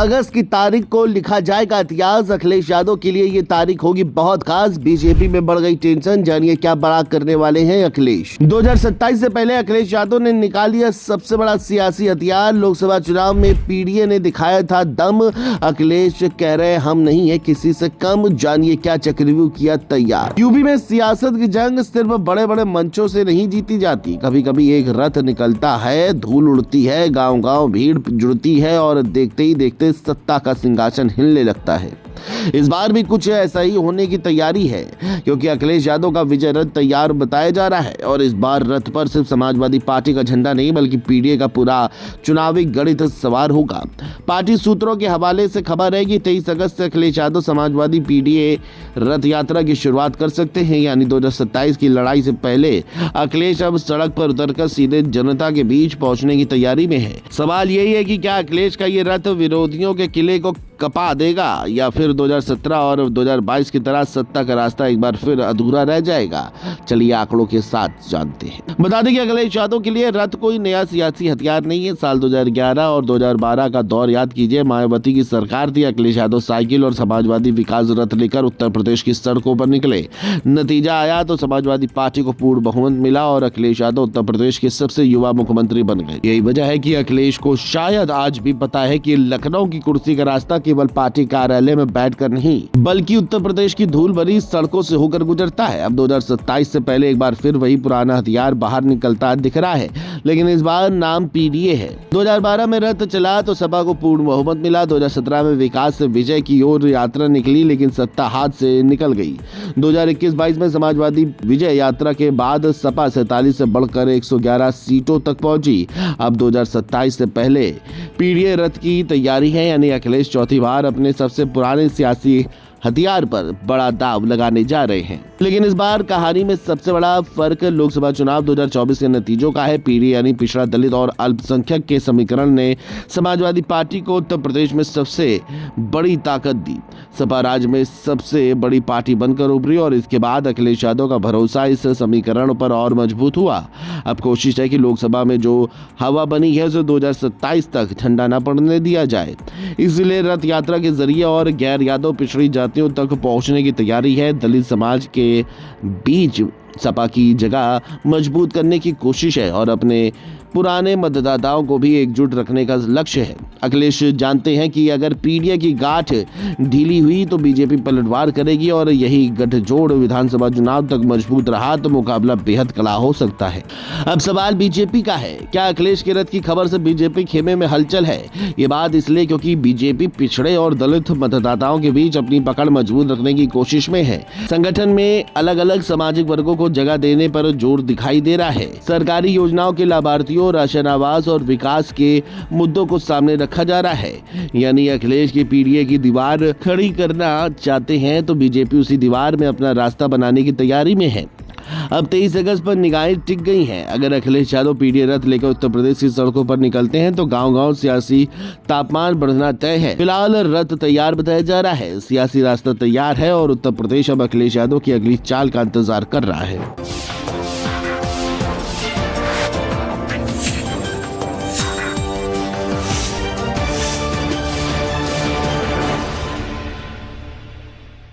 अगस्त की तारीख को लिखा जाएगा इतिहास। अखिलेश यादव के लिए ये तारीख होगी बहुत खास। बीजेपी में बढ़ गई टेंशन, जानिए क्या बड़ा करने वाले हैं अखिलेश। 2027 से पहले अखिलेश यादव ने निकाल लिया सबसे बड़ा सियासी हथियार। लोकसभा चुनाव में पीडीए ने दिखाया था दम। अखिलेश कह रहे हम नहीं है किसी से कम, जानिए क्या चक्रव्यूह किया तैयार। यूपी में सियासत की जंग सिर्फ बड़े बड़े मंचों से नहीं जीती जाती, कभी कभी एक रथ निकलता है, धूल उड़ती है, गांव गांव भीड़ जुड़ती है और देखते ही देखते सत्ता का सिंहासन हिलने लगता है। इस बार भी कुछ ऐसा ही होने की तैयारी है, क्योंकि अखिलेश यादव का विजय रथ तैयार बताया जा रहा है। और इस बार रथ पर सिर्फ समाजवादी पार्टी का झंडा नहीं बल्कि पीडीए का पूरा चुनावी गणित सवार होगा। पार्टी सूत्रों के हवाले से खबर है कि 23 अगस्त से अखिलेश यादव समाजवादी पीडीए रथ यात्रा की शुरुआत कर सकते हैं, यानी 2027 की लड़ाई से पहले अखिलेश अब सड़क पर उतरकर सीधे जनता के बीच पहुंचने की तैयारी में है। सवाल यही है कि क्या अखिलेश का ये रथ विरोधियों के किले को कपा देगा या फिर 2017 और 2022 की तरह सत्ता का रास्ता एक बार फिर अधूरा रह जाएगा। चलिए आंकड़ों के साथ जानते हैं। बता दें कि अखिलेश यादव के लिए रथ कोई नया सियासी हथियार नहीं है। साल 2011 और 2012 का दौर याद कीजिए। मायावती की सरकार थी। अखिलेश यादव साइकिल और समाजवादी विकास रथ लेकर उत्तर प्रदेश की सड़कों पर निकले। नतीजा आया तो समाजवादी पार्टी को पूर्ण बहुमत मिला और अखिलेश यादव उत्तर प्रदेश के सबसे युवा मुख्यमंत्री बन गए। यही वजह है कि अखिलेश को शायद आज भी पता है कि लखनऊ की कुर्सी का रास्ता केवल पार्टी कार्यालय में बैठकर नहीं बल्कि उत्तर प्रदेश की धूल भरी सड़कों से होकर गुजरता है। अब 2027 से पहले एक बार फिर वही पुराना हथियार बाहर निकलता दिख रहा है, लेकिन इस बार नाम पीडीए है। 2012 में रथ चला तो सपा को पूर्ण बहुमत मिला। 2017 में विकास से विजय की ओर यात्रा निकली, लेकिन सत्ता हाथ से निकल गई। 2021-22 में समाजवादी विजय यात्रा के बाद सपा 47 से बढ़कर 111 सीटों तक पहुंची। अब 2027 से पहले पीडीए रथ की तैयारी है, यानी अखिलेश चौथी बार अपने सबसे पुराने सियासी हथियार पर बड़ा दाव लगाने जा रहे हैं। लेकिन इस बार कहानी में सबसे बड़ा फर्क लोकसभा चुनाव 2024 के नतीजों का है। पीडीए यानी पिछड़ा, दलित और अल्पसंख्यक के समीकरण ने समाजवादी पार्टी को उत्तर प्रदेश में सबसे बड़ी ताकत दी। सपा राज्य में सबसे बड़ी पार्टी बनकर उभरी और इसके बाद अखिलेश यादव का भरोसा इस समीकरण पर और मजबूत हुआ। अब कोशिश है कि लोकसभा में जो हवा बनी है उसे 2027 तक ठंडा न पड़ने दिया जाए। इसलिए रथ यात्रा के जरिए और गैर यादव पिछड़ी जातियों तक पहुंचने की तैयारी है। दलित समाज के बीच सपा की जगह मजबूत करने की कोशिश है और अपने पुराने मतदाताओं को भी एकजुट रखने का लक्ष्य है। अखिलेश जानते हैं कि अगर पीडीए की गांठ ढीली हुई तो बीजेपी पलटवार करेगी और यही गठजोड़ विधानसभा चुनाव तक मजबूत रहा तो मुकाबला बेहद कड़ा हो सकता है। अब सवाल बीजेपी का है, क्या अखिलेश के रथ की खबर से बीजेपी खेमे में हलचल है? ये बात इसलिए क्योंकि बीजेपी पिछड़े और दलित मतदाताओं के बीच अपनी पकड़ मजबूत रखने की कोशिश में है। संगठन में अलग अलग सामाजिक वर्गों को जगह देने पर जोर दिखाई दे रहा है। सरकारी योजनाओं के लाभार्थियों, राशन, आवास और विकास के मुद्दों को सामने रखा जा रहा है। यानी अखिलेश की पीडीए की दीवार खड़ी करना चाहते हैं तो बीजेपी उसी दीवार में अपना रास्ता बनाने की तैयारी में है। अब 23 अगस्त पर निगाहें टिक गई हैं। अगर अखिलेश यादव पीडीए रथ लेकर उत्तर प्रदेश की सड़कों पर निकलते हैं तो गांव-गांव सियासी तापमान बढ़ना तय है। फिलहाल रथ तैयार बताया जा रहा है, सियासी रास्ता तैयार है और उत्तर प्रदेश अब अखिलेश यादव की अगली चाल का इंतजार कर रहा है।